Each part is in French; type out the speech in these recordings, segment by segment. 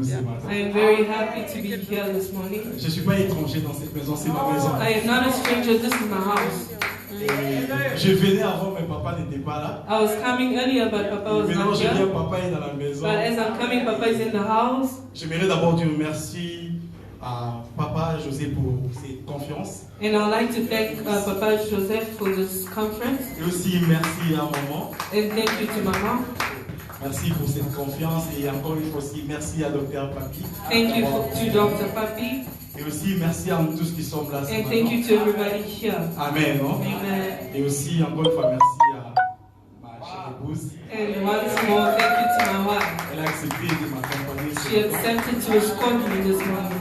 Yeah. I am very happy to be here this morning. Je ne suis pas étranger dans cette maison, c'est ma maison. I am not a stranger, this is my house. Je venais avant, mais papa n'était pas là. I was coming earlier, but Papa was Maintenant, not je viens, here. papa est dans la maison. But as I'm coming, Papa is in the house. J'aimerais d'abord dire merci à papa José pour ses confiances. And I'd like to thank Papa Joseph for this conference. Et aussi merci à maman. And thank you to Mama. Merci pour cette confiance et encore une fois aussi merci à Dr Papi. Thank you to Dr. Papi. Et aussi merci à nous tous qui sommes là. And thank you to everybody here. Amen. Non? Amen. Et aussi encore une fois merci à ma chère épouse. And once more, thank you to my wife. Elle a accepté de m'accompagner. She accepted to escort me this morning.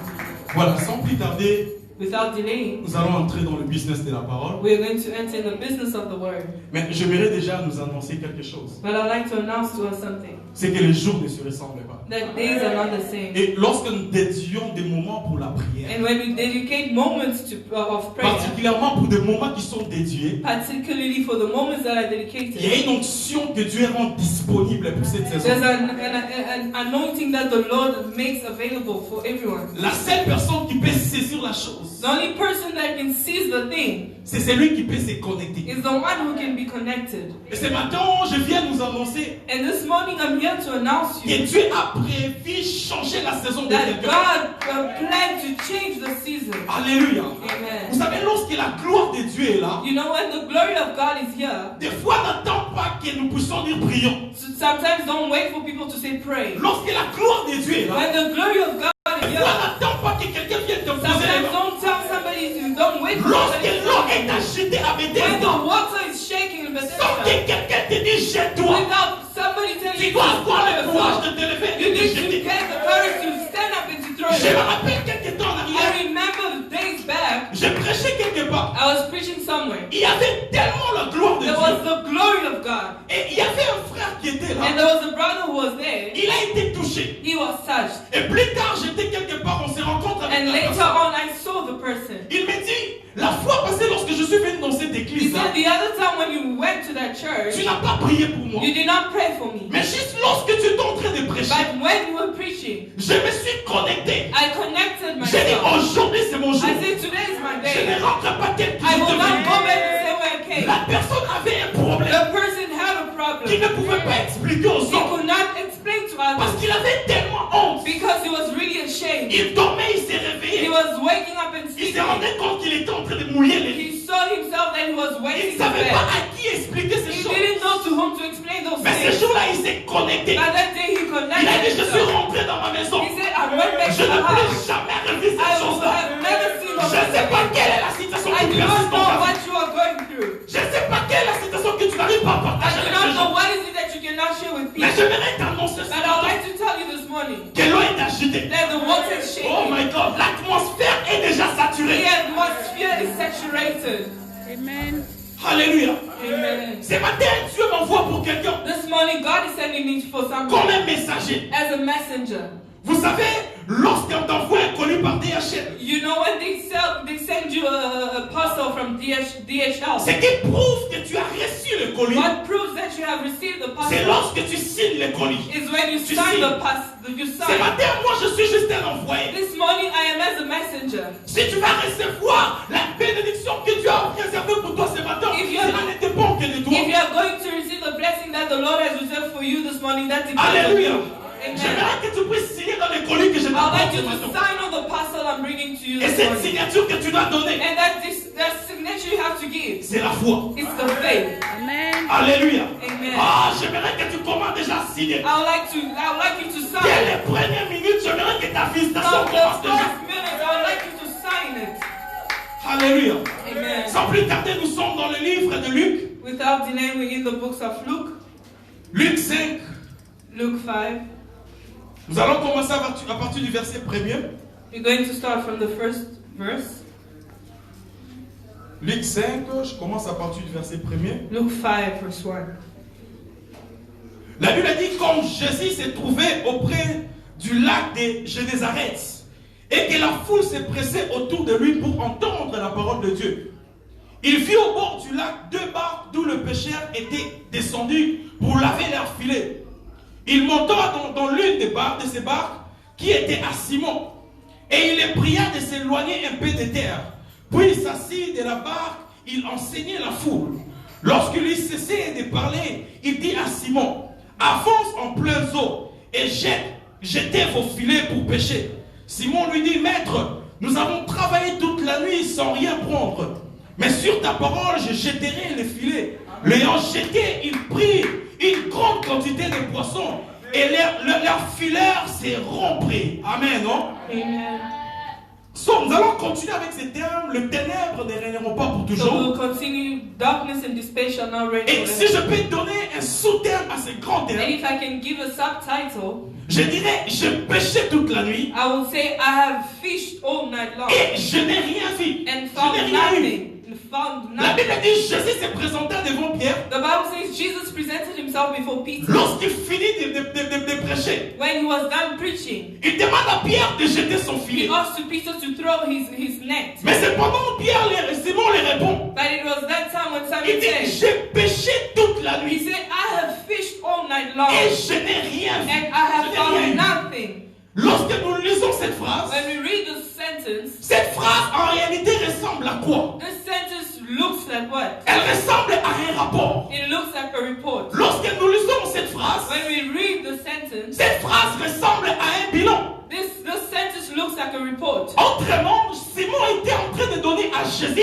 Voilà, sans plus tarder, Without delaying, nous allons entrer dans le business de la parole. we're going to enter the business of the word. Mais j'aimerais déjà nous annoncer quelque chose. But I'd like to announce to us something. C'est que les jours ne se ressemblent pas. That days are not the same. Et lorsque nous dédions des moments pour la prière, And when we dedicate moments of prayer, particulièrement pour des moments qui sont dédiés, particularly for the moments that are il y a dedicated, une onction que Dieu rend disponible pour cette saison. there's an anointing that the Lord makes available for everyone. La seule personne qui peut saisir la chose, The only person that can seize the thing c'est celui qui peut se connecter. is the one who can be connected. Et ce matin, je viens nous annoncer And this morning I'm here to announce que you Dieu a prévu changer la saison de that quelqu'un. God planned to change the season. Alléluia. Amen. Vous savez, lorsque la gloire de Dieu est là, You know, when the glory of God is here, des fois, n'attends pas que nous puissions dire prions. sometimes don't wait for people to say pray. Lorsque la gloire de Dieu est là, When the glory of God is des here, fois, n'attends pas que quelqu'un vienne te poser les sometimes mains. don't tell somebody to, don't wait for Lorsque somebody to l'eau say est agitée à when Bethesda, the water is shaking in sans que Bethesda, quelqu'un te dise jette-toi, without somebody telling tu you dois to avoir throw le courage yourself, de te lever you et de need to jeter. get the courage to stand up and to throw Je me yourself. rappelle quelques temps en arrière, I remember days back, j'ai prêché quelque part. I was preaching somewhere. Il y avait tellement la gloire de There was Dieu. the glory of God. Et il y avait un frère qui était And là. there was a brother who was there. Il a été touché. He was touched. Et plus tard, j'étais quelque part, on s'est rencontré avec And la later personne. on, I saw the person. Il me dit, la fois passée, lorsque je suis venu dans cette He église-là, said the other time when you went to that tu church, n'as pas prié pour moi. you did not pray for me. Mais juste lorsque tu es en train de prêcher, But when you were preaching, je me suis connecté. I connected J'ai dit, myself. aujourd'hui c'est mon jour. I said, today is my Je ne day. rentre pas tel que I je will not devais. go back the same way I came. La personne avait un problème The person had a qu'il problem. ne pouvait pas expliquer aux He autres. could not explain to Parce others qu'il avait tellement honte. because he was really ashamed. Il dormait, il s'est He réveillé. was waking up and Il sleeping. s'est rendu compte qu'il était en train de mouiller les lits. He saw himself that he was Il waiting ne his savait pas bed. à qui expliquer ces He choses. didn't know to whom to explain those Mais ce things. jour-là, il s'est connecté. By that day, he Il a connected dit, je suis himself. rentré dans ma maison. He said, I went back Je to the ne peux house. jamais revivre I cette will chose-là. have never seen Je ne sais pas of quelle est la situation I que do tu not persistes know dans ta vie. what you are going through. Je ne sais pas quelle est la situation que tu n'arrives pas à I partager do avec not les know gens. what is it that you cannot share with Mais people. j'aimerais t'annoncer ce But I would matin like to tell you this morning que l'eau est agitée. that the water is Oh shaking. my God, l'atmosphère est déjà The saturée. atmosphere is saturated. Amen. Alléluia. Amen. Ce matin, Dieu m'envoie pour quelqu'un This morning, God is sending me for comme something un messager. as a messenger. Vous savez, lorsqu'on t'envoie un colis par DHL, You know when they send you a parcel from DHL. ce qui prouve que tu as reçu le colis, What proves that you have received the c'est parcel lorsque tu signes le colis. is when you Tu sign signes. the parcel. You Ce sign. matin, moi, je suis juste un envoyé. This morning I am as a messenger. Si tu vas recevoir la bénédiction que Dieu a réservée pour toi ce matin, If you- cela ne dépend que de toi. If you are going to receive the blessing that the Lord has reserved for you this morning, that's it. Alléluia. Amen. J'aimerais que tu puisses signer dans les colis que je I'd t'apporte like ce you to matin. sign on the parcel I'm bringing to you Et this cette morning. signature que tu dois donner, And that signature you have to give. c'est la foi. It's the faith. Amen. Alléluia. Amen. Ah, j'aimerais que tu commences déjà à signer. I would like you to Dès sign. les premières minutes, j'aimerais que ta visitation From the commence déjà. first minute, I would like you to sign it. Alléluia. Amen. Sans plus tarder, nous sommes dans le livre de Luc. Without delay, we're in the books of Luke. Luc 5. Luke 5. Nous allons commencer à partir du verset 1er. We're going to start from the first verse. Luc 5, je commence à partir du verset 1er. Luke 5, verse 1. La Bible dit, comme Jésus s'est trouvé auprès du lac de Génézareth et que la foule s'est pressée autour de lui pour entendre la parole de Dieu. Il vit au bord du lac deux barques d'où le pêcheur était descendu pour laver leurs filets. Il monta dans l'une de ces barques, qui était à Simon. Et il les pria de s'éloigner un peu de terre. Puis il s'assit de la barque, il enseignait la foule. Lorsqu'il eut cessé de parler, il dit à Simon, avance en pleine eau et jetez vos filets pour pêcher. Simon lui dit, maître, nous avons travaillé toute la nuit sans rien prendre. Mais sur ta parole, je jetterai les filets. L'ayant jeté, il prit une grande quantité de poissons et leur fileur s'est rempli. Amen, non? Amen. So, nous allons continuer avec ces termes. Les ténèbres ne régneront pas pour So toujours. we'll continue. Darkness and despair shall not reign Et si forever. je peux donner un sous-terme à ces grands And termes, if I can give a subtitle, je dirais, je pêchais toute la nuit I will say I have fished all night long et je n'ai rien vu. and Je found n'ai rien eu. nothing. And found La Bible nothing. dit, Jésus s'est présenté devant Pierre. The Bible says Jesus presented himself before Peter. Lorsqu'il finit de prêcher, When he was done preaching, il demande à Pierre de jeter son he filet. asked to Peter to throw his net. Mais cependant, Simon lui répond. But it was that time when Il Simon dit, said, j'ai pêché toute la he nuit said, I have fished all night long et je n'ai rien vu. and I have Je n'ai rien found eu. nothing. Lorsque nous lisons cette phrase, When we read the sentence, cette phrase en réalité ressemble à quoi? this sentence looks like what? Elle ressemble à un rapport. It looks like a report. Lorsque nous lisons cette phrase, When we read the sentence, cette phrase ressemble à un bilan. this sentence looks like a report. Autrement, Simon était en train de donner à Jésus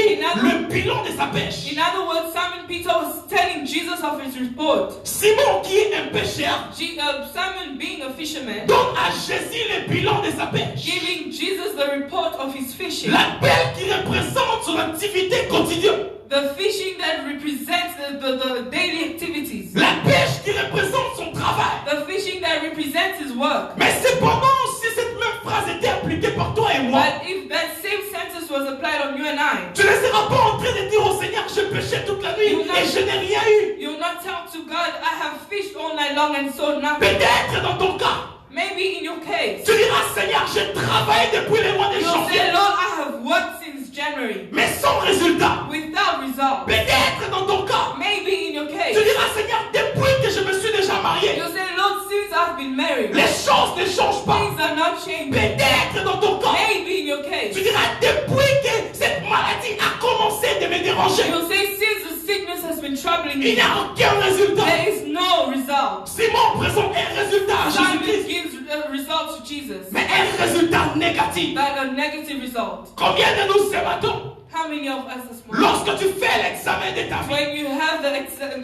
le bilan de sa pêche. In other words, Simon Peter was telling Jesus of his report. Simon, qui est un pêcheur, Simon, being a fisherman, donne à Jésus le bilan de sa pêche. giving Jesus the report of his fishing. La pêche qui représente son activité quotidienne. The fishing that represents the daily activities. La pêche qui représente son travail. The fishing that represents his work. Mais cependant, si cette même phrase était appliquée par toi et moi, But if that same sentence was applied on you and I, tu ne seras pas en train de dire au Seigneur, je pêchais toute la nuit et je n'ai rien eu. you'll not tell to God, I have fished all night long and sold nothing. Peut-être dans ton cas, Maybe in your case, tu diras, Seigneur, j'ai travaillé depuis le mois de you'll janvier, say, Lord, I have worked since January mais sans résultat. without result. Peut-être dans ton cas, Maybe in your tu case, diras, Seigneur, depuis que je me suis déjà marié, you'll say, Lord, since I've been married, les choses ne changent pas. things are not changing. Peut-être dans ton cas, Maybe in your tu case, diras, depuis que cette maladie a commencé de me déranger, you'll say, since the sickness has been troubling il me, n'y a aucun résultat. there is no result. Simon présente un résultat à Simon Jésus-Christ, gives a result to Jesus, mais un résultat négatif. but a negative result. Combien de nous ce matin, How many of us this morning, lorsque tu fais l'examen de ta vie, when you have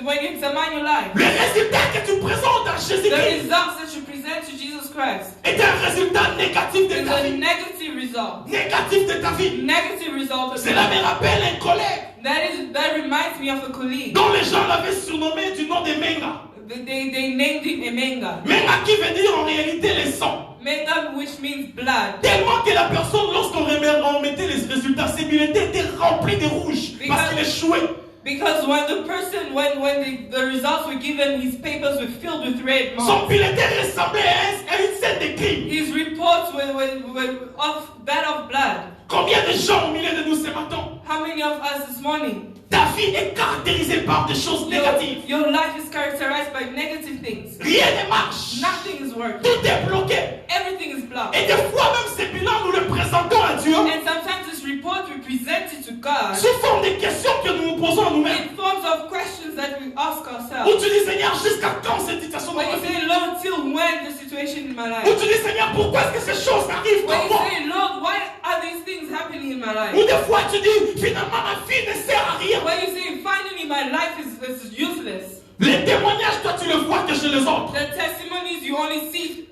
when you examine your life, le résultat que tu présentes à the Jésus-Christ results that you present to Jesus Christ est un résultat négatif de is ta a vie. negative result. Négatif de ta vie. Negative result of Cela me your life. rappelle un collègue That reminds me of a colleague. dont les gens l'avaient surnommé du nom de Menga. They named him Emenga. Menga qui veut dire en réalité le sang. Menga, which means blood. Tellement que la personne, lorsqu'on mettait les résultats, ses bulletins étaient remplis de rouge parce qu'il échouait. Because when the person, when the results were given, his papers were filled with red Son marks. bulletin ressemblait à une scène de crime. His reports were of that of blood. Combien de gens au milieu de nous ce matin, How many of us this morning? ta vie est caractérisée par des choses négatives. Your life is characterized by negative things. Rien ne marche. Nothing is working. Tout est bloqué. Everything is blocked. Et des fois même ces bilans, nous les présentons à Dieu And sometimes this report we present it to God sous forme de questions que nous nous posons à nous-mêmes. in forms of questions that we ask Où ourselves. tu dis, Seigneur, jusqu'à quand cette situation dans When ma you vie? say, Lord, till when the situation in my Où life? tu dis, Seigneur, pourquoi est-ce que ces choses arrivent When comme you moi? say, Lord, why are these things happening in my life? Ou des fois tu dis, finalement ma vie ne sert à rien. When you say, finally my life is useless. Les témoignages, toi tu le vois que chez les autres. The testimonies you only see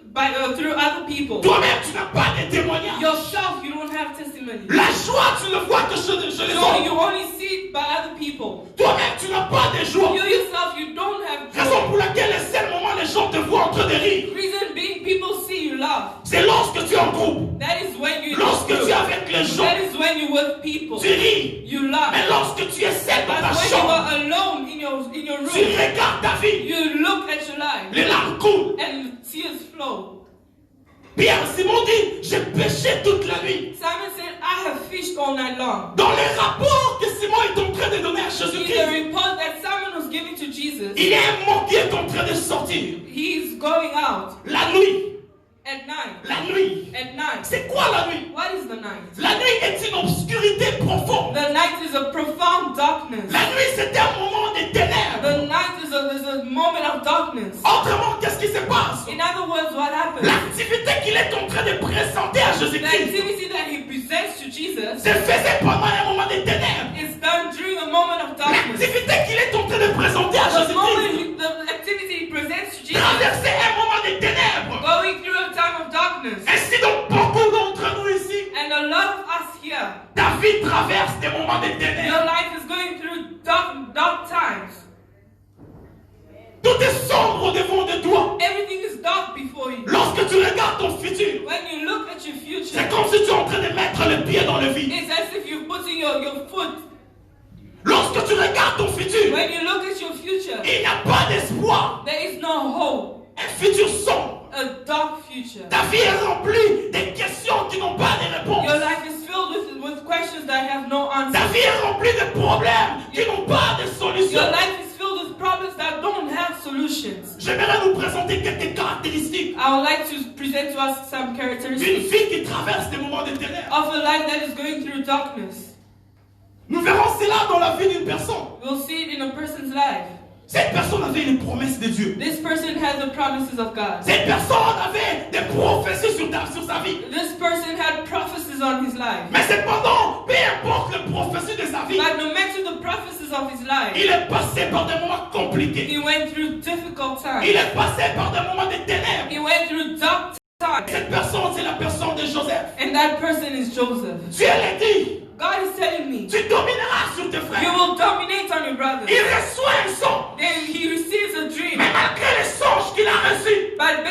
through other people. Toi-même tu n'as pas de témoignages. Yourself, you don't have testimony. La joie, tu le vois que chez les So you autres. only see it by other people. Toi-même tu n'as pas de joie. You yourself, you don't have Raison joy. pour laquelle le seul moment les gens te voient en train de rire, Reason being, people see you laugh. c'est lorsque tu es en groupe. That is when you Lorsque tu es avec les gens, That is when you with people. tu ris. You laugh. Mais lorsque tu es seul dans But ta when you chambre, are alone in your tu room, regardes ta vie. you look at your life Les larmes coulent. and tears flow. Pierre Simon dit, j'ai péché toute la nuit. Simon said, I have fished all night long. Dans les rapports que Simon est en train de donner à In the Jésus-Christ, report that Simon was giving to Jesus, il y a un mot qui est en train de sortir. he's going out La nuit. At night. La nuit. At night. C'est quoi la nuit? What is the night? La nuit est une obscurité profonde. The night is a profound darkness. La nuit, c'est un moment de ténèbres. The night is a moment of darkness. Autrement, qu'est-ce qui se passe? In other words, what happens? L'activité qu'il est en train de présenter à The Jésus-Christ activity that he presents to Jesus se faisait pendant un moment de ténèbres. is done during a moment of darkness. L'activité qu'il est en train de présenter à Jésus-Christ The activity he presents to Jesus, traversait un moment de ténèbres. going through a time of darkness. Ainsi donc, beaucoup d'entre nous ici, And a lot of us here, ta vie traverse des moments de ténèbres. your life is going through dark times. Tout est sombre devant de toi. Everything is dark before you. Lorsque tu regardes ton futur, When you look at your future, c'est comme si tu es en train de mettre le pied dans le vide. it's as if you're putting your foot. Lorsque tu regardes ton futur, When you look at your future, il n'y a pas d'espoir. there is no hope. Un futur sombre. A dark future. Ta vie est remplie de questions qui n'ont pas de réponse. Your life is filled with questions that have no Ta answer. vie est remplie de problèmes qui n'ont pas de solution. Your life is filled with problems that don't have solutions. J'aimerais vous présenter quelques caractéristiques I would like to present to us some d'une characteristics vie qui traverse des moments de ténèbres. of a life that is going through darkness. Nous verrons cela dans la vie d'une personne. We'll see it in a person's life. Cette personne avait les promesses de Dieu. This person has the promises of God. Cette personne avait des prophéties sur sa vie. This person had prophecies on his life. Mais cependant, peu importe les prophéties de sa vie, But no matter the prophecies of his life, il est passé par des moments compliqués. he went through difficult Il times. est passé par des moments de ténèbres. He went through dark times. Cette personne, c'est la personne de Joseph. And that person is Joseph. Dieu l'a dit, God is telling me, tu domineras sur tes you frères. will dominate on your brothers. Il reçoit un son. Then he receives a dream. Mais malgré les songes qu'il a reçus, But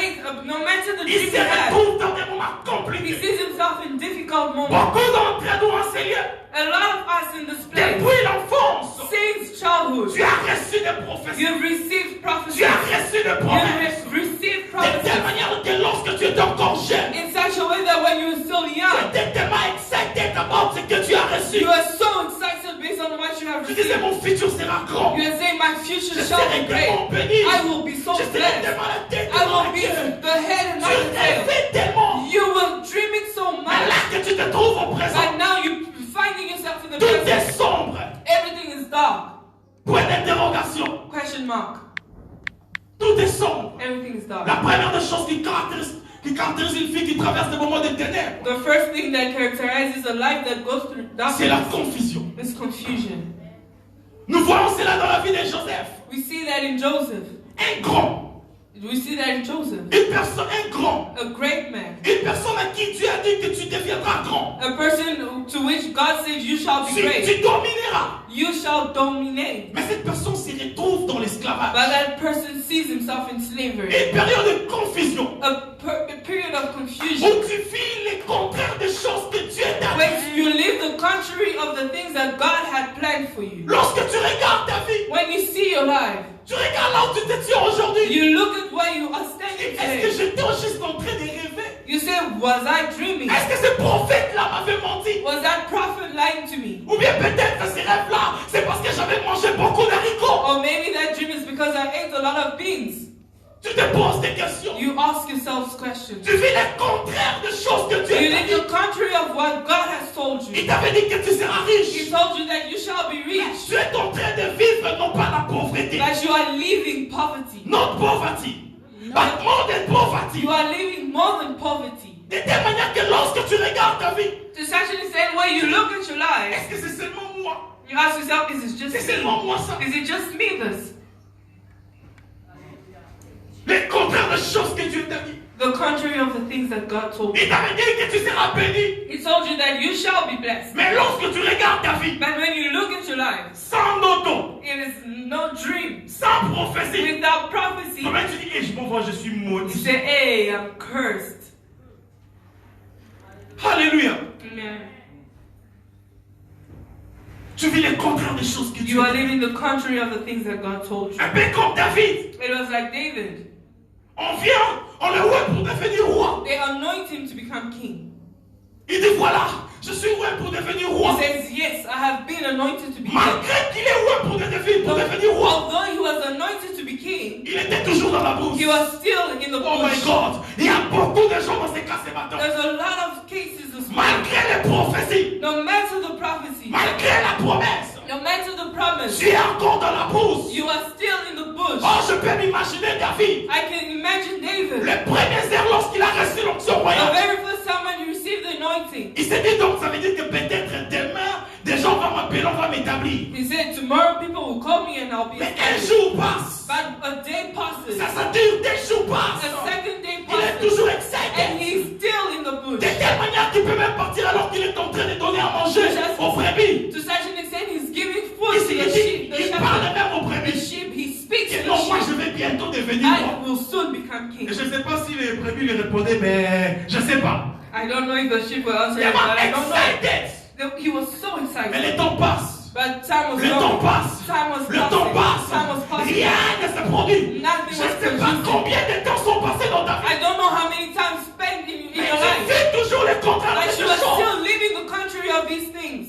no matter the il dream se he had, retrouve dans des moments he compliqués. sees himself in difficult moments. Beaucoup d'entre nous en ces lieux, A lot of us in this place, depuis l'enfance, since childhood, tu as reçu des prophéties. you've received Tu prophecies. as reçu des promesses. You've received De telle prophecies manière que lorsque tu étais encore jeune, in such a way that when you were still tu young, étais tellement excité about ce que tu as reçu. you are so excited based on what you have Tu disais, received. mon futur sera grand. You are saying, my future Je shall serai be great. tellement béni. I will be so Je serai blessed. tellement la tête, I tellement will la be queue. the head and Tu not the tail. rêvais tellement. You will dream it so Mais much. là que tu te trouves au présent, But now you're finding yourself in the tout est present. sombre. Everything is dark. Point d'interrogation. Question mark. Tout est sombre. Everything is dark. La première des choses qui caractérise une fille qui traverse des moments de ténèbres, The first thing that characterizes a life that goes through c'est la darkness confusion. is confusion. Nous voyons cela dans la vie de Joseph. We see that in Joseph. Un grand, We see that in Joseph. une personne, un grand, A great man. une personne à qui Dieu a dit que tu deviendras grand. A person to which God said, you shall be Tu great. domineras. You shall dominate. Mais cette personne se retrouve dans l'esclavage. But that person sees himself in slavery. Une période de confusion A period of où confusion. tu vis les contraires des choses que Dieu t'a When dit. you live the contrary of the things that God had planned for you. Lorsque tu regardes ta vie, When you see your life, tu regardes là où tu te tiens aujourd'hui. you look at where you are standing Est-ce que today. j'étais juste en train de rêver? You say, was I dreaming? Est-ce que ce prophète-là m'avait menti? Was that prophet lying to me? Ou bien peut-être que ces rêves-là, c'est parce que j'avais mangé beaucoup d'haricots. Or maybe that dream is because I ate a lot of beans. Tu te poses des questions. You ask yourselves questions. Tu vis les contraires des choses que You Dieu t'a live dit. the contrary of what God has told Il you. t'avait dit que tu seras He riche. told you that you shall be rich. Tu es en train de vivre non pas la pauvreté, That you are leaving poverty. not poverty, but more than poverty. You are living more than poverty. De telle manière que lorsque tu regardes ta vie, To such an extent where you look at your life, est-ce que c'est seulement moi? you ask yourself, is it C'est just me? seulement moi ça? Is it just me this? Les contraires des choses que Dieu t'a dit. The contrary of the things that God told you. Il t'avait dit que tu seras béni. He told you that you shall be blessed. Mais lorsque tu regardes ta vie, But when you look at your life, sans auto, it is no dream. sans prophétie, Without prophecy, comment tu dis, je m'envoie, je suis you maudit. say, hey, I'm cursed. Alléluia. Amen. Tu vis les contraires des choses que Dieu You are t'a dit. living the contrary of the things that God told you. Un peu comme David. It was like David. On vient, on le voit pour devenir roi. They anoint him to become king. Il dit, voilà, je suis roi pour devenir He roi. says, yes, I have been anointed to be king. Malgré qu'il est roi pour devenir roi, Although he was anointed to be king, il était toujours dans la brousse. he was still in the Oh my bush. God, il y a beaucoup de gens dans ces cas ce matin. There's a lot of cases this morning. Malgré les prophéties, No matter the prophecy, malgré la promesse, no matter the promise, tu es encore dans la brousse. you are still in the bush. Oh, je peux m'imaginer David. I can imagine David. Les premières heures lorsqu'il a reçu l'onction The royale, very first time when he received the anointing, il s'est dit donc ça veut dire que peut-être demain des gens vont m'appeler, on va m'établir. he said, tomorrow people will call me and I'll be Mais un established. jour passe, But a day passes, ça dure, des jours passent. a second day Il est passes, toujours and excited. he's still in the bush. De telle manière qu'il peut même partir alors qu'il est en train de donner à manger aux brebis. To such an extent, he's giving Il, food to the sheep, the il parle shepherd. même aux The brebis. sheep, he speaks Et to non, moi the je sheep. vais bientôt devenir roi. I will soon become Et king. je ne sais pas si les brebis lui répondaient, mais je ne sais pas. I don't know if the sheep will answer Il it, est but I don't know. excited. He was so Mais excited. le temps passe. But time was Le temps going. passe. Time was Le temps passing. passe. Time was passing. Rien ne se produit. Nothing Je ne was sais pas producing. combien de temps sont passés dans ta vie. I don't know how many times spent in Mais your tu life. fais toujours le contraire de But ces you are choses. still living the contrary of these things.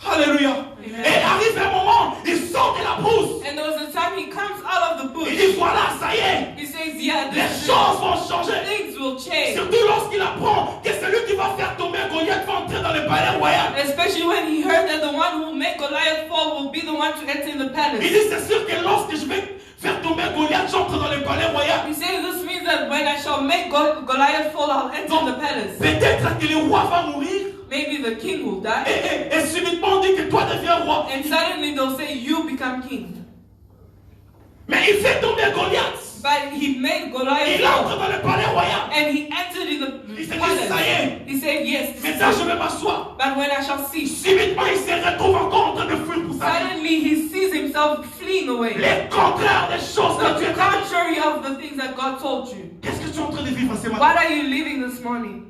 Alléluia. Amen. Et arrive un moment, il sort de la brousse. And there was a time he comes out of the Il bush. dit voilà, ça y est. He says, yeah, Les this choses vont changer. things will change. Surtout lorsqu'il apprend que celui qui va faire tomber Goliath va entrer dans le palais royal. Especially when he heard that the one who will make Goliath fall will be the one to enter in the Il palace. dit c'est sûr que lorsque je vais faire tomber Goliath, j'entre dans le palais royal. He says this means that when I shall make Goliath fall, I'll enter in the palace. Peut-être que le roi va mourir. Maybe the king will die. Et subitement on dit que toi deviens roi. And suddenly they'll say, you become king. Mais il fait tomber Goliath. But he made Goliath Il fall. entre dans le palais royal. And he entered in Il the s'est dit ça y palace. est. He said, yes, this is Maintenant je vais m'asseoir. but when I shall see. Subitement il se retrouve encore en train de fuir pour sa vie. Suddenly he sees himself fleeing away. Les contraires des choses que tu The es en train de... contrary of the things that God told you. Qu'est-ce que tu es en train de vivre ce matin? What are you living this morning?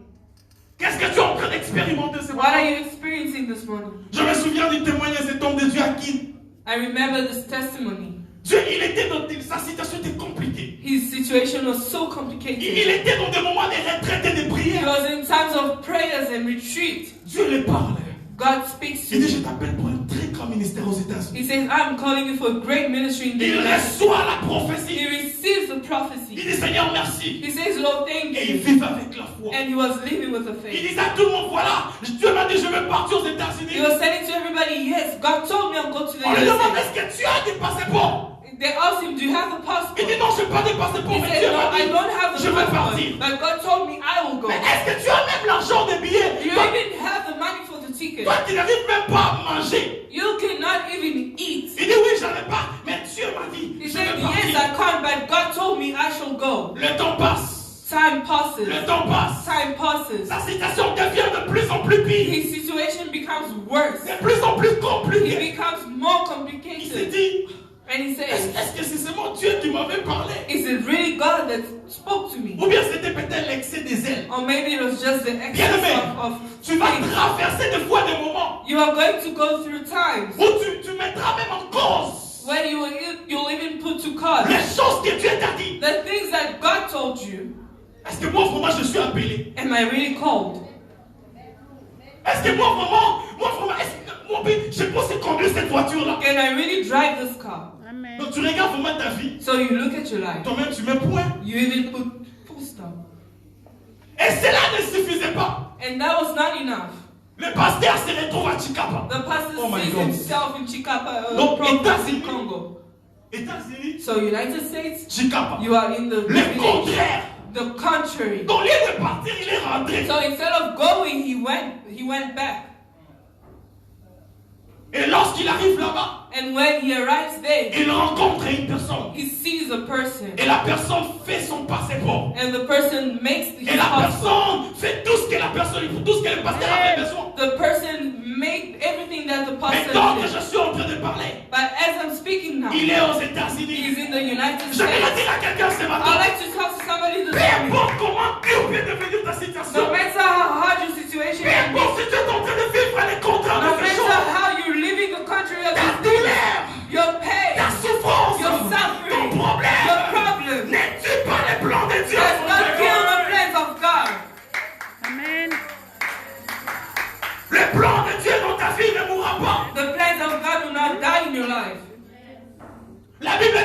Qu'est-ce que tu es en train d'expérimenter ce What are matin? you experiencing this morning? Je me souviens du témoignage de cet homme de Dieu à qui I remember this testimony. Dieu, il était dans sa situation était compliquée. His situation was so Il complicated. était dans des moments de retraite et de He prière. was in times of prayers and retreat. Dieu lui parle. God speaks to Il dit, je him. t'appelle pour un très grand ministère aux États-Unis. He says, I'm calling you for a great ministry in the Il United States. reçoit la He prophétie. receives the Il prophecy. dit, Seigneur, merci. He says, Lord, thank Et il you. vit avec la foi. And he was living with a Il faith. dit à tout le monde, voilà, Dieu m'a dit, je vais partir aux États-Unis. He was telling to everybody, yes, God told me I'm going to the On lui demande, USA. est-ce que tu as des passeports? They asked him, do you have the Il passport? dit, non, je n'ai pas de passeport, He mais said, Dieu no, m'a I dit, don't have je the vais passport. partir. But God told me I will go. Mais est-ce que tu as même l'argent des billets? You Toi, even have the money for the ticket. toi qui n'arrives même pas à manger. You cannot even eat. Il dit, oui, j'en ai pas, mais Dieu m'a dit, He je said, vais yes, partir. I can't, but God told me I shall go. Le temps passe. Time passes. Le temps passe. Time passes. Sa situation devient de plus en plus pire. His situation becomes worse. De plus en plus It compliqué. becomes more Il s'est complicated. dit, And he says, est-ce que c'est seulement Dieu qui m'avait parlé? is it really God that spoke to me? Ou bien c'était peut-être l'excès des ailes. Or maybe it was just the excess Bien-aimé, of tu vas things. traverser des fois des moments You are going to go through times où tu mettras même en cause when you'll even put to cause les choses que Dieu t'a dit. the things that God told you. Est-ce que moi vraiment je suis appelé? Am I really called? Est-ce que moi vraiment, est-ce que moi, je peux conduire cette voiture-là? Can I really drive this car? Donc tu regardes vraiment ta vie, So you look at your life. toi-même tu mets point. You even put full stop. Et cela ne suffisait pas. And that was not enough. Le pasteur se retrouve à Chikapa. The pastor Oh my sees God. himself in Chikapa, Donc, province in États-Unis. Congo. États-Unis, So United States, Chikapa. you are in the Le village, contraire. the country. Au lieu de partir, il est rentré. So instead of going, he went back. Et lorsqu'il arrive là-bas, And when he arrives there, il rencontre une personne. he sees a person. Et la personne fait son passeport. And the person makes his Et la passport. personne fait tout ce que la personne, tout ce que le pasteur avait besoin. And the person made everything that the Mais pastor tant que did. je suis en train de parler, But as I'm speaking now, il est aux he's États-Unis. in the United Je vais le States. dire à quelqu'un ce I'd matin. like to talk to somebody this Peu morning. importe comment dur peut devenir ta situation. No matter how hard your situation Peu can be, importe si tu es en train de vivre les contraires no de ces matter choses. how you're living the country of Ta these things, douleur, your pain, ta souffrance, your ton suffering, problème your problem, n'est-tu pas les plans de Dieu? does not kill the plans of God.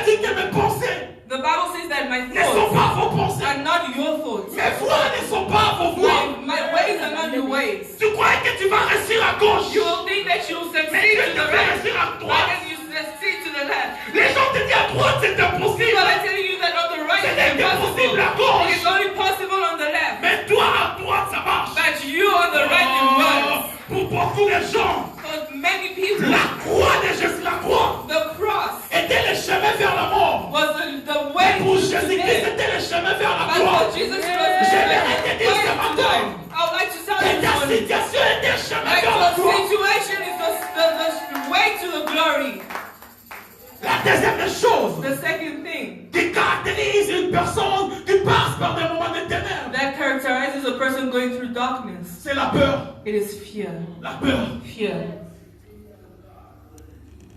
dit que mes pensées The Bible says that my ne sont thoughts pas vos pensées. are not your thoughts. Mes voies ne sont pas vos voies. My ways are not your ways. Tu crois que tu vas réussir à gauche. You will think that you will Mais succeed Dieu to te the fait right. réussir à Why droite. can't you succeed to the left? Les gens te disent à droite, c'est impossible. People are telling you that on the right C'est is impossible. impossible à gauche. It is only possible on the left. Mais toi, à droite, ça marche. But you on the right it works. Pour beaucoup de gens, For many people, la croix de Jésus, la croix, the cross était le chemin vers la mort. was the way Pour to Jésus-Christ, death. c'était le chemin vers la But croix. for Jesus Christ, J'aimerais te dire ce matin I would like to tell que you ta this morning, situation était le chemin like vers la your croix. situation is the way to the glory. La deuxième chose The second thing qui caractérise une personne qui passe par des moments de ténèbres, that characterizes a person going through darkness, c'est la peur. it is fear. La peur. Fear.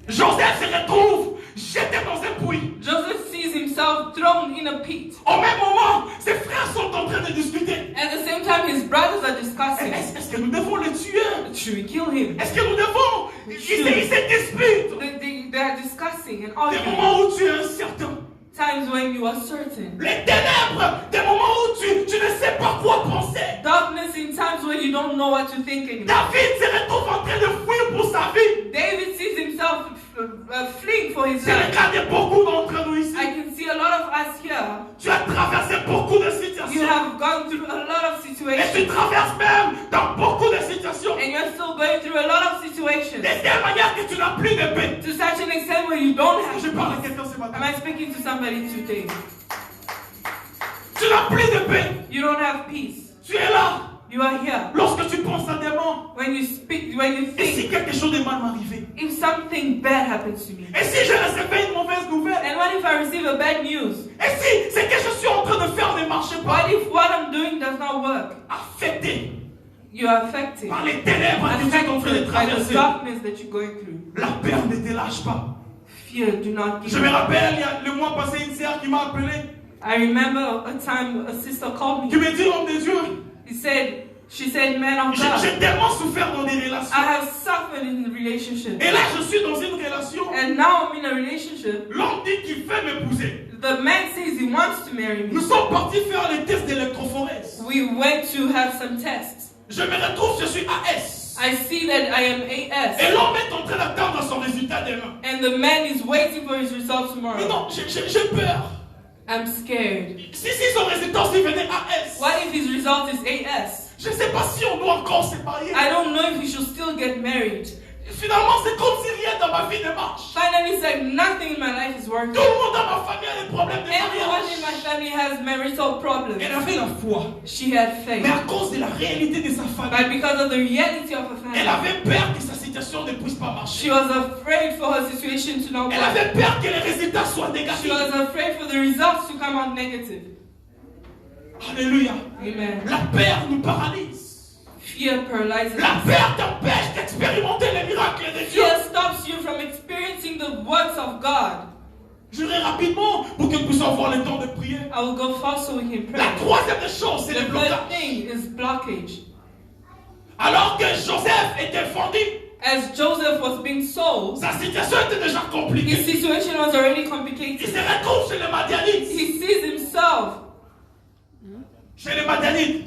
Joseph se retrouve jeté dans un puits. Joseph sees himself thrown in a pit. Au même moment, ses frères sont en train de discuter. At the same time, his brothers are discussing. Est-ce que nous devons le tuer? Should we kill him? Est-ce que nous devons? Ils se disputent. They are discussing and Des arguing. moments où tu es incertain. Times when you are certain. Les ténèbres, des moments où tu ne sais pas quoi penser. Darkness in times when you don't know what to think anymore. David se retrouve en train de fuir pour sa vie. David sees himself fleeing for his C'est le life. cas de beaucoup d'entre nous ici. I can see a lot of us here. Tu as traversé beaucoup de You situations. have gone through a lot of Et tu situations. traverses même dans beaucoup de situations. And you're still going through a lot of situations. De telle manière que tu n'as plus de paix. To such an extent where you don't have Je parle à peace. quelqu'un ce matin. Am I speaking to somebody today? Tu n'as plus de paix. You don't have peace. Tu es là. You are here. Lorsque tu penses à des morts. When you speak, when you Et si think, quelque chose de mal m'arrivait? if something bad happens to me, Et si je recevais une mauvaise nouvelle? and what if I receive a bad news? Et si c'est que je suis en train de faire ne marche pas? What if what I'm doing does not work? Affecté You are affected. par les ténèbres que tu es en train de Affected by the traverser. darkness that you're going through. La peur ne te lâche pas. Fear, do not Je give me up. rappelle, il y a le mois passé, une sœur qui m'a appelé, I remember a time a sister called qui me. me dit, homme de Dieu, She said, man of j'ai God, tellement souffert dans des relations. I have suffered in relationships. Et là, je suis dans une relation. And now I'm in a relationship. L'homme dit qu'il veut m'épouser. The man says he wants to marry Nous me. sommes partis faire les tests d'électrophorèse. We went to have some tests. Je me retrouve, je suis AS. I see that I am Et AS. l'homme est en train d'attendre son résultat demain. And the man is waiting for his results Mais tomorrow. non, j'ai peur. I'm scared. Si son résultat s'il venait AS, What if his result is AS? je ne sais pas si on doit encore se marier. I don't know if we should still get married. Finalement, c'est comme si rien dans ma vie ne marche. Finally, it's like nothing in my life is working. Tout le monde dans ma famille a des problèmes de Everyone in mariage. my family has marital problems. Elle avait la foi. She had Mais faith. à cause de la réalité de sa But famille, because of the reality of her elle family, avait peur que sa situation ne puisse pas marcher. she was afraid for her situation to not Elle work. avait peur que les résultats soient She négatifs. was afraid for the results to come out negative. Alléluia. Amen. La peur nous paralyse. Fear paralyzes La us. peur t'empêche d'expérimenter les miracles de Dieu. Fear stops you from experiencing the works of God. Je vais rapidement pour que nous puissions avoir le temps de prier. I will go fast so we can pray. La troisième des choses, c'est The le third blocage. thing is blockage. Alors que Joseph était vendu, As Joseph was being sold, sa situation était déjà his compliquée. situation was already Il complicated. se retrouve chez les Madianites. He sees himself, Chez les Madianites.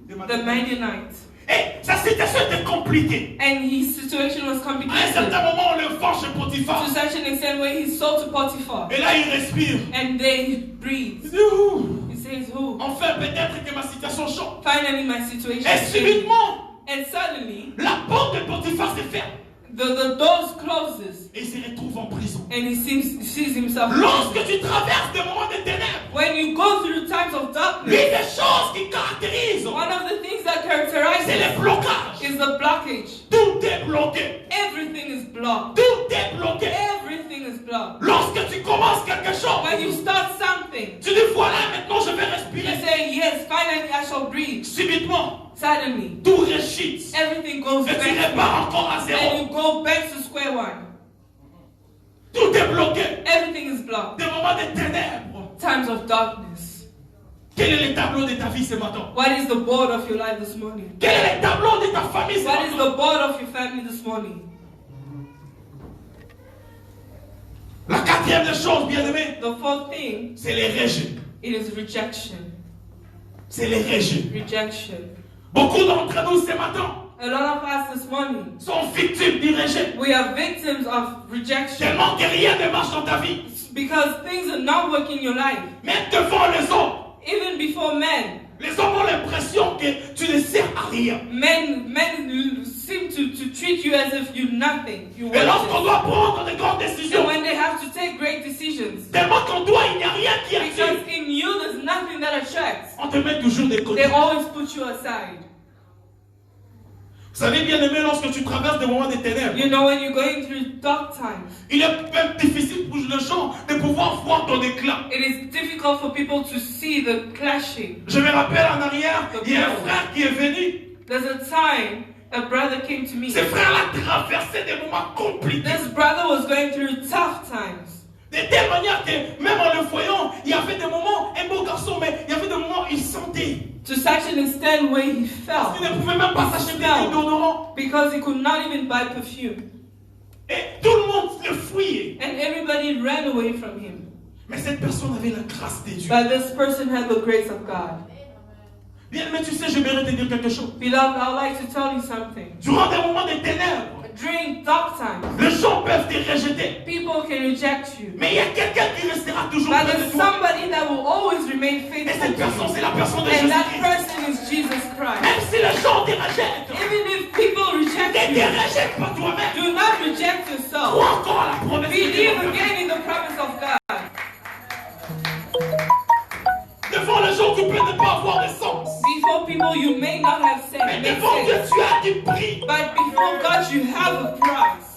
the Midianites, Et sa situation était compliquée. and his situation was À un complicated certain moment, on le vend chez Potiphar. to such an extent where he's sold to Potiphar, Et là, il respire. and then he breathes. Il dit, ouh, He says, "Who? enfin, peut-être que ma situation change. Finally, my situation Et is changing." subitement, And suddenly, la porte de Potiphar se ferme. the doors closes, Et il se retrouve en prison. and he sees himself. Lorsque tu traverses des moments de ténèbres, When you go through times of l'une darkness, des choses qui caractérisent, one of the things that characterizes c'est le blocage. is the blockage. Tout est bloqué. Everything is blocked. Tout est bloqué. Everything is blocked. Lorsque tu commences quelque When you chose, start something, tu dis voilà, maintenant je vais you respirer. say, "Yes, finally I shall breathe." Subitement, Suddenly, tout rechute. everything goes Et tu back, repars encore à and zéro. you go back to square one. Tout est bloqué. Everything is blocked. Des moments de ténèbres. Times of darkness. Quel est le tableau de ta vie ce matin? What is the board of your life this morning? Quel est le tableau de ta famille ce What is matin? the board of your family this morning? La quatrième quatrième des choses, bien aimé, The fourth thing, c'est les rejets. it is rejection. C'est les rejets. Rejection. Beaucoup d'entre nous ce matin A lot of us this morning, sont victimes du rejet. we are victims of rejection Tellement que rien ne marche dans ta vie. because things are not working in your life. Même devant les hommes, Even before men, les hommes ont l'impression que tu ne sers à rien. men seem to treat you as if you're nothing. You Et lorsqu'on worthless. doit prendre de grandes And décisions, when they have to take great decisions, tellement qu'on doit, il n'y a rien qui because attire. in you there's nothing that attracts, On te met toujours de côté. they always put you aside. Vous savez, bien aimé, lorsque tu traverses des moments de ténèbres, You know, when you're going through dark times, il est même difficile pour les gens de pouvoir voir ton éclat. it is difficult for people to see the clashing. Je me rappelle en arrière, il y a un frère qui est venu. There's a time a brother came to me. Ce frère-là traversait des moments compliqués. This brother was going through tough times. De telle manière que, même en le voyant, il y avait des moments, un beau garçon, mais il y avait des moments où il sentait. To such an extent where he Il felt ne pouvait même pas s'acheter des déodorants. because he could not even buy perfume. Et tout le monde le fouillait. And everybody ran away from him. Mais cette personne avait la grâce de Dieu. But this person had the grace of God. Bien, mais tu sais, je mérite de dire quelque chose. Beloved, I would like to tell you something. Durant des moments de ténèbres, During dark times, les gens peuvent te rejeter. people can reject you. Mais il y a quelqu'un qui restera toujours But près de there's toi. somebody that will always remain Et faithful cette to personne, you. c'est la personne de And that Jésus-Christ. person is Jesus Christ. Même si les gens te rejettent, Even if people reject ne te you, rejette pas toi-même. do not reject yourself. Crois encore à la promesse de Believe Dieu. again in the promise of God. Devant les gens, tu peux ne pas avoir de sens. Before people, you may not have said Mais make devant Dieu, sense. tu as du prix. But before God, you have a price.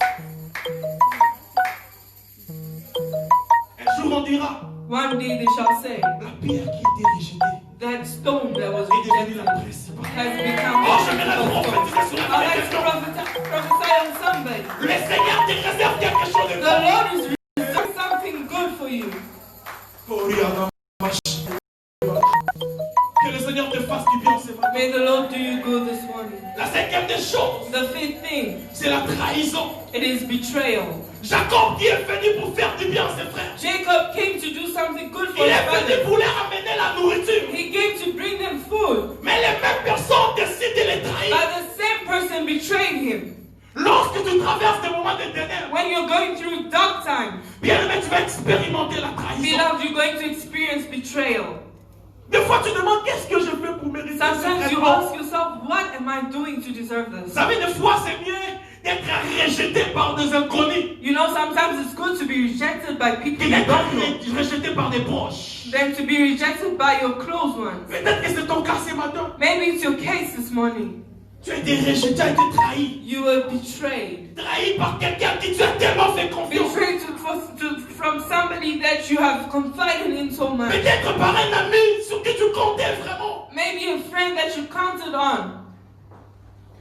Un jour, on dira, One day they shall say, la pierre qui était rejetée that stone that was est devenue rejected la principale. has become Oh, je vais la the stone. prophétiser sur la I'd vie de like to quelqu'un. prophesy on somebody. Le Seigneur te réserve quelque chose de The bon. Lord is reserving something good for you. Oh, Rihanna, que le Seigneur te fasse du bien ce matin. May the Lord do you good this morning. La cinquième des choses, The fifth thing, c'est la trahison. it is betrayal. Jacob qui est venu pour faire du bien à ses frères. Jacob came to do something good for Il his est venu family. pour leur amener la nourriture. He came to bring them food. Mais les mêmes personnes décident de les trahir. But the same person betrayed him. Lorsque tu traverses des moments de ténèbres, When you're going through dark times, bien aimé, tu vas expérimenter la trahison. beloved, you're going to experience betrayal. Des fois, tu demandes qu'est-ce que je fais pour mériter ce Sometimes you traitement. ask yourself, what am I doing to deserve Vous this? savez, des fois, c'est mieux d'être rejeté par des inconnus You know, sometimes it's good to be rejected by people que you d'être don't know rejeté par des proches. than to be rejected by your close ones. Peut-être que c'est ton cas ce matin. Maybe it's your case this morning. Tu as été rejeté, tu as été trahi. You were betrayed. Trahi par quelqu'un qui tu as tellement fait confiance. Betrayed from somebody that you have confided in so much. Peut-être par un ami sur qui tu comptais vraiment. Maybe a friend that you counted on.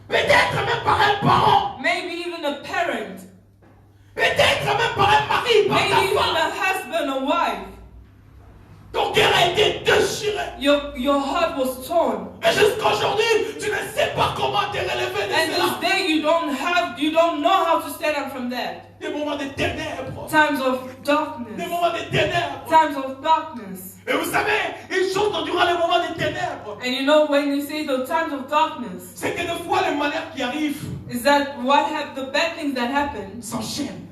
Peut-être même par un parent. Maybe even a parent. Peut-être même par un mari, par Maybe ta even femme. a husband or wife. Ton cœur a été déchiré. Your heart was torn. Et jusqu'à aujourd'hui, tu ne sais pas comment te relever de And cela. this day you don't know how to stand up from that. Des moments de ténèbres. Times of Des darkness. moments de ténèbres. Times of darkness. Et vous savez, une chose durant les moments de ténèbres, And you know when you say the times of darkness, c'est que des fois les malheurs qui arrivent is that the bad things that happen, s'enchaînent.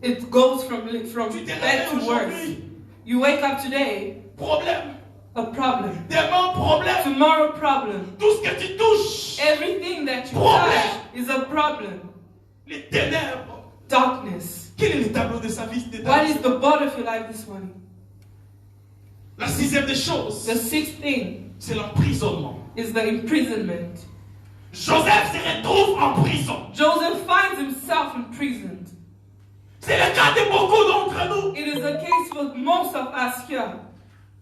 it goes from Tu te bad réveilles to worse. aujourd'hui, You wake up today, problème. a problem. Demain, problème. Tomorrow, problem. Tout ce que tu touches, Everything that you Problem. touch is a problem. les ténèbres. Darkness. Quel est le tableau de sa vie? What is the board of your life this morning? La sixième des choses, The sixth thing c'est l'emprisonnement. is the imprisonment. Joseph se retrouve en prison. Joseph finds himself imprisoned. C'est le cas de beaucoup d'entre nous. It is the case with most of us here.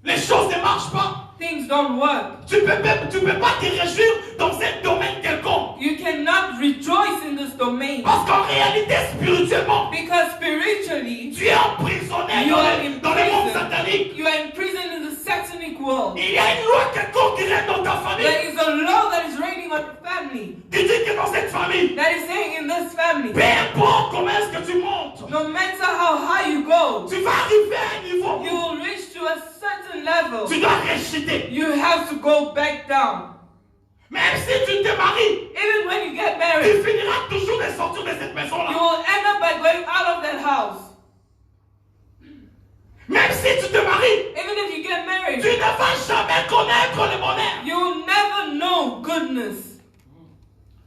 Les choses ne marchent pas. Things don't work. Tu peux pas te réjouir dans un domaine quelconque. You cannot rejoice in this domain Parce qu'en réalité, spirituellement, because spiritually tu es emprisonné you dans are le, in dans le monde prison. satanique. You are imprisoned in the satanic world. Il y a une loi quelconque qui règne dans ta famille. There is a law that is reigning on your family Qui dit que dans cette famille, that is saying in this family, peu importe comment est-ce que tu montes, No matter how high you go, tu vas arriver à un niveau you où will reach to a certain level. tu dois rejeter. You have to go back down. Même si tu te maries, Even when you get tu married, finiras toujours de sortir de cette you maison-là. will end up by going out of that house. Même si tu te maries, Even if you get tu married, ne vas jamais connaître le bonheur. you will never know goodness.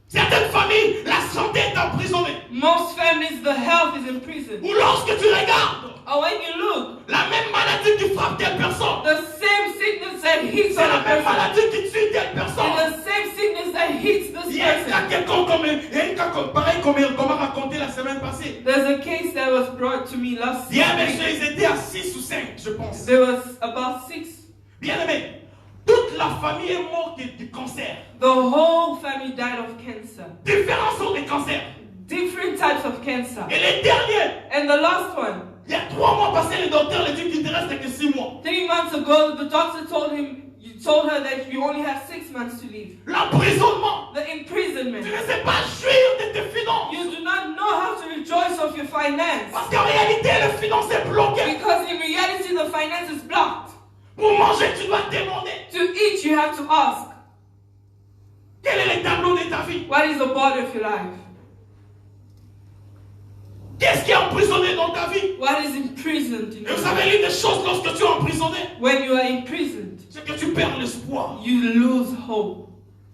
Certaines familles, la santé est emprisonnée. Most families, the health is in prison. Ou lorsque tu regardes, Or when you look, la même maladie qui frappe telle personne, the same sickness that hits c'est on la a même person maladie qui tue telle is personne. the same sickness that hits this Il y a un cas person. quelconque il y a un cas pareil qu'on m'a raconté la semaine passée. There's a case that was brought to me last Il y a un week. monsieur, ils étaient à 6 ou 5, je pense. There was about 6. Bien aimé, toute la famille est morte du cancer. The whole family died of cancer. Différents sortes de cancers. Different types of cancer. Et les derniers, And the last one, il y a 3 mois passés, le docteur lui dit qu'il ne reste que 6 mois. 3 months ago, the doctor told her that you only have 6 months to live. L'emprisonnement. The Tu imprisonment. ne sais pas jouir de tes finances. You do not know how to rejoice of your finance. Parce qu'en réalité, le finance est bloqué. Because in reality, the finance is blocked. Pour manger, tu dois demander. To eat, you have to ask, Quel est le tableau de ta vie? what is the border of your life? Qu'est-ce qui est emprisonné dans ta vie? What is imprisoned in Et your vous life? savez, l'une des choses lorsque tu es emprisonné, When you are imprisoned, c'est que tu perds l'espoir. you lose hope.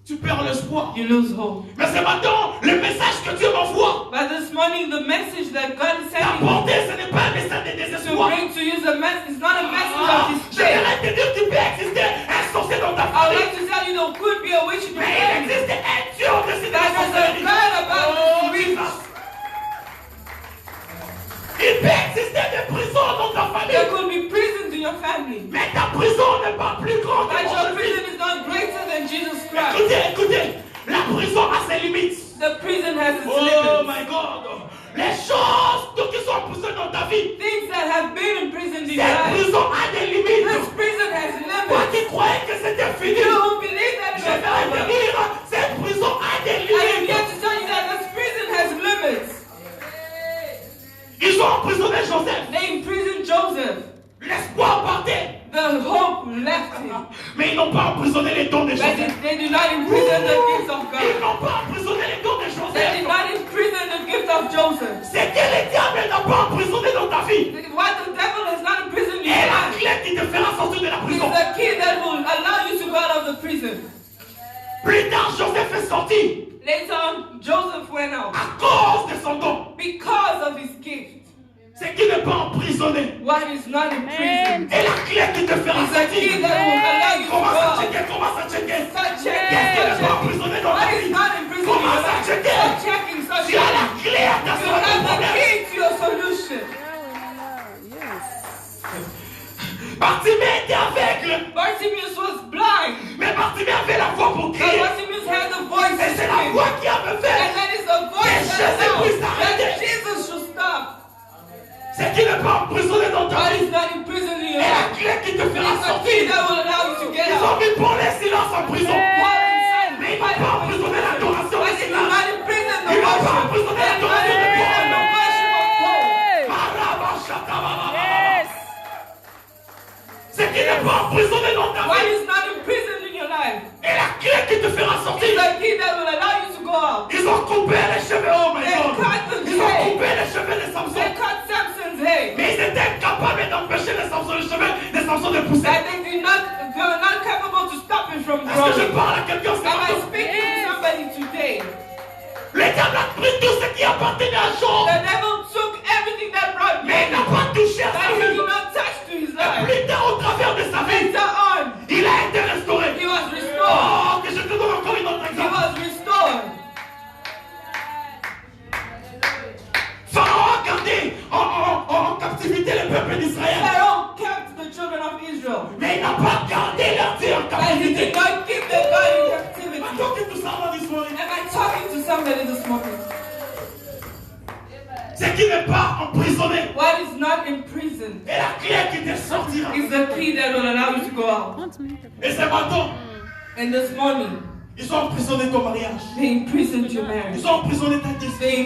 Tu perds l'espoir. You lose hope. Mais c'est maintenant le message que Dieu m'envoie. But this morning, the message that God is sending me T'apporter, ce n'est pas un message de to désespoir. bring to you the message is not a message Ah, of je despair. viens te dire qu'il peut exister un sorcier dans ta I would famille. like to tell you there could be a witch in your Mais il family. existe un Dieu au-dessus de la That there's a sorcellerie. God about Oh, this witch. Jesus. Il peut exister des prisons dans ta There famille. could be prisons in your family. Mais ta prison n'est pas plus grande que But mon your Jésus. prison is not greater than Jesus Christ. Écoutez, écoutez. La prison a ses limites. The prison has its Oh limits. my God. Les choses qui sont emprisonnées dans ta vie, Things that have been imprisoned in your cette life. prison a des limites. This prison has Toi limits. qui croyais que c'était fini, You who believe that je it vais was te over. dire, cette prison a des I am limites. here to tell you that this prison has limits. Ils ont emprisonné Joseph. They imprisoned Joseph. L'espoir partait. The hope left him. Mais ils n'ont pas emprisonné les dons de But Joseph. they did not imprison the gift of Ils God. n'ont pas emprisonné les dons de They did Joseph. not imprison the gift of Joseph. C'est que le diable n'a pas emprisonné dans ta vie. What the devil has not imprisoned in Et your la life clé qui te fera sortir de la is prison. the key that will allow you to go out of the prison. Plus tard, Joseph est sorti Later on, Joseph went out à cause de son don. because of his gift. C'est qu'il n'est pas emprisonné. What is not imprisoned Et la clé qui te fera is the key sortir. that will allow you to go Commence à out. checker, commence à checker. Start Qu'est-ce checking, qui n'est start pas checking. emprisonné dans ta What is vie? not imprisoned in your Commence à life? checker. Start checking, start Tu as la checking. clé à ta You have the problème. key to your solution. Bartimée était aveugle. Bartimaeus was blind, Mais Bartimée avait la voix pour but crier. Bartimaeus had the voice Et to c'est la scream. voix qui a me And fait. that is the voice Yes, that Jesus, please announced stop. that Jesus should stop. C'est qu'il n'est pas emprisonné dans ta God vie. is not imprisoned in Et your la life. clé qui te fera It's the key sortir. that will allow you to get Ils ont out. mis pour les silences en prison. Paul inside, Mais ils n'ont pas emprisonné l'adoration but des they did silences. not imprison the Ils n'ont pas worship. emprisonné They did not l'adoration de imprison the Paul. worship of Paul. C'est qu'il n'est pas emprisonné dans ta What vie. is not imprisoned in your life Et la clé qui te fera is sortir. the key that will allow you to go out. Ils ont coupé les cheveux. Oh my They God. cut the Ils ont hair. coupé les cheveux de Samson. They cut Samson's hair. Mais ils étaient incapables d'empêcher les cheveux de Samson de pousser. That they were not capable to stop it from Est-ce que je growing. parle à quelqu'un ce Am I matin? speaking to somebody today? Le diable a pris tout ce qui appartenait à Job. The devil took everything that brought Mais il me, n'a pas touché à sa but he vie. did not touch to his Et life. plus tard, au travers de sa vie, Later on, il a été restauré. he was restored. Oh, que je te donne encore une autre He exemple. was restored. Pharaon a gardé en captivité le peuple d'Israël. Pharaoh kept the children of Israel, Mais il n'a pas gardé leur Dieu en but he captivité. did not keep their God in captivity. I'm talking to someone this morning. Am I talking to somebody this morning? C'est qu'il n'est pas emprisonné. What is not imprisoned Et la clé qui te sortira. is the key that will allow you to go out. Et ce matin, And this morning, ils ont emprisonné ton mariage. they imprisoned your marriage. Ils ont emprisonné ta destinée. They